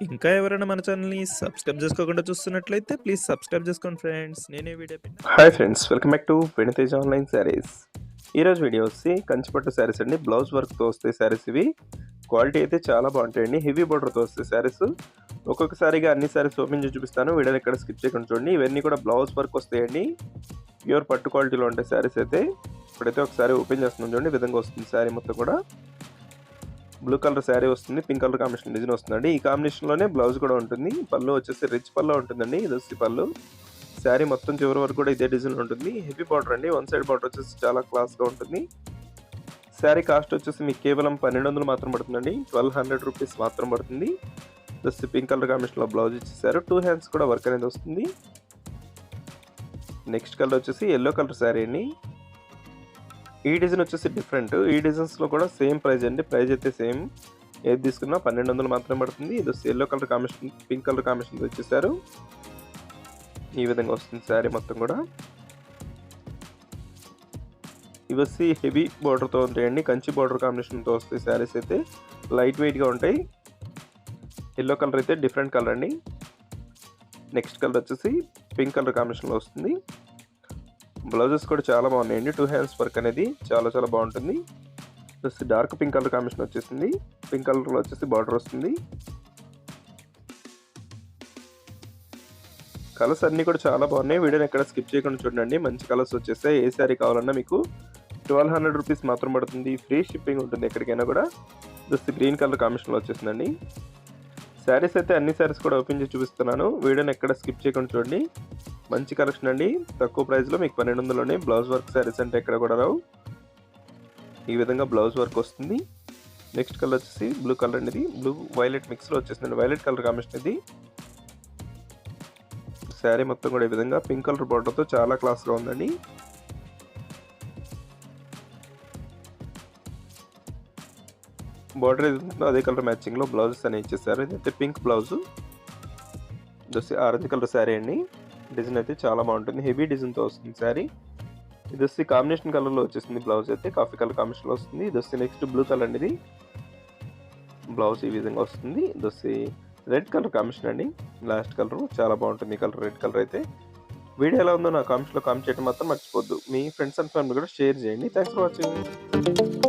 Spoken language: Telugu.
ఇంకా ఎవరైనా మన ఛానల్‌ని సబ్స్క్రైబ్ చేసుకోకుండా చూస్తున్నట్లయితే ప్లీజ్ సబ్స్క్రైబ్ చేసుకోండి ఫ్రెండ్స్. నేనే video hi friends, welcome back to Vinitej online saris. ఈరోజు వీడియో వచ్చి కంచిపట్టు శారీస్ అండి. బ్లౌజ్ వర్క్తో వస్తాయి శారీస్ ఇవి. క్వాలిటీ అయితే చాలా బాగుంటాయండి. హెవీ బార్డర్తో వస్తాయి శారీస్. ఒక్కొక్కసారిగా అన్ని శారీస్ ఓపెన్ చేసి చూపిస్తాను, వీడియోని ఎక్కడ స్కిప్ చేయకుండా చూడండి. ఇవన్నీ కూడా బ్లౌజ్ వర్క్ వస్తాయండి. ప్యూర్ పట్టు క్వాలిటీలో ఉంటాయి శారీస్ అయితే. ఇప్పుడైతే ఒకసారి ఓపెన్ చేస్తున్నాం చూడండి, ఈ విధంగా వస్తుంది శారీ మొత్తం కూడా. బ్లూ కలర్ శారీ వస్తుంది, పింక్ కలర్ కాంబినేషన్ డిజైన్ వస్తుందండి. ఈ కాంబినేషన్లోనే బ్లౌజ్ కూడా ఉంటుంది. పళ్ళు వచ్చేసి రిచ్ పళ్ళు ఉంటుందండి, ఇది వచ్చి పళ్ళు. శారీ మొత్తం చివరి వరకు కూడా ఇదే డిజైన్ ఉంటుంది. హెవీ బార్డర్ అండి, వన్ సైడ్ బార్డర్ వచ్చేసి చాలా క్లాస్గా ఉంటుంది. శారీ కాస్ట్ వచ్చేసి మీకు కేవలం 1200 మాత్రం పడుతుందండి. 1200 రూపీస్ మాత్రం పడుతుంది. జస్ట్ పింక్ కలర్ కాంబినేషన్లో బ్లౌజ్ ఇచ్చేసారు. 2 హ్యాండ్స్ కూడా వర్క్ అనేది వస్తుంది. నెక్స్ట్ కలర్ వచ్చేసి ఎల్లో కలర్ శారీ అండి. ఈ డిజైన్ వచ్చేసి డిఫరెంట్. ఈ డిజైన్స్లో కూడా సేమ్ ప్రైస్ అండి. ప్రైస్ అయితే సేమ్, ఏది తీసుకున్నా 1200 మాత్రమే పడుతుంది. ఇది వచ్చి yellow colour combination, pink colour combination వచ్చేసారు. ఈ విధంగా వస్తుంది శారీ మొత్తం కూడా. ఇవి వచ్చి హెవీ బార్డర్తో ఉంటాయండి, కంచి బార్డర్ కాంబినేషన్తో వస్తాయి శారీస్ అయితే. లైట్ వెయిట్గా ఉంటాయి. ఎల్లో కలర్ అయితే డిఫరెంట్ కలర్ అండి. నెక్స్ట్ కలర్ వచ్చేసి పింక్ కలర్ కాంబినేషన్లో వస్తుంది. బ్లౌజెస్ కూడా చాలా బాగున్నాయండి. 2 హ్యాండ్స్ వర్క్ అనేది చాలా చాలా బాగుంటుంది. వచ్చి డార్క్ పింక్ కలర్ కాంబినేషన్ వచ్చేసింది. పింక్ కలర్లో వచ్చేసి బార్డర్ వస్తుంది. కలర్స్ అన్నీ కూడా చాలా బాగున్నాయి. వీడియోని ఎక్కడ స్కిప్ చేయకుండా చూడండి, మంచి కలర్స్ వచ్చేస్తాయి. ఏ శారీ కావాలన్నా మీకు 1200 రూపీస్ మాత్రం పడుతుంది. ఫ్రీ షిప్పింగ్ ఉంటుంది ఎక్కడికైనా కూడా. జస్ట్ గ్రీన్ కలర్ కాంబినేషన్లో వచ్చేసిందండి. శారీస్ అయితే అన్ని శారీస్ కూడా ఓపెన్ చేసి చూపిస్తున్నాను, వీడియోని ఎక్కడ స్కిప్ చేయకుండా చూడండి. మంచి కలెక్షన్ అండి, తక్కువ ప్రైస్లో మీకు 1200లోనే బ్లౌజ్ వర్క్ శారీస్ అంటే ఎక్కడ కూడా రావు. ఈ విధంగా బ్లౌజ్ వర్క్ వస్తుంది. నెక్స్ట్ కలర్ వచ్చేసి బ్లూ కలర్ అండి, ఇది బ్లూ వైలెట్ మిక్స్లో వచ్చేసిందండి. వైలెట్ కలర్ కాంబినేషన్ ఇది. శారీ మొత్తం కూడా ఈ విధంగా పింక్ కలర్ బార్డర్తో చాలా క్లాస్గా ఉందండి. బార్డర్ ఏదైతుందో అదే కలర్ మ్యాచింగ్లో బ్లౌజెస్ అనేవి ఇచ్చేసారు. ఇదైతే పింక్ బ్లౌజు, ఇది ఆరెంజ్ కలర్ శారీ అండి. డిజైన్ అయితే చాలా బాగుంటుంది, హెవీ డిజైన్తో వస్తుంది శారీ. ఇది వచ్చి కాంబినేషన్ కలర్లో వచ్చేసింది. బ్లౌజ్ అయితే కాఫీ కలర్ కాంబినేషన్లో వస్తుంది. ఇది వచ్చి నెక్స్ట్ బ్లూ కలర్ అండి, ఇది బ్లౌజ్ ఈ విధంగా వస్తుంది. ఇది వచ్చి రెడ్ కలర్ కాంబినేషన్ అండి. లాస్ట్ కలర్ చాలా బాగుంటుంది, ఈ కలర్ రెడ్ కలర్ అయితే. వీడియో ఎలా ఉందో నా కామెంట్స్లో కామెంట్ చేయడం మాత్రం మర్చిపోద్దు. మీ ఫ్రెండ్స్ అండ్ ఫ్యామిలీ కూడా షేర్ చేయండి. Thanks for watching.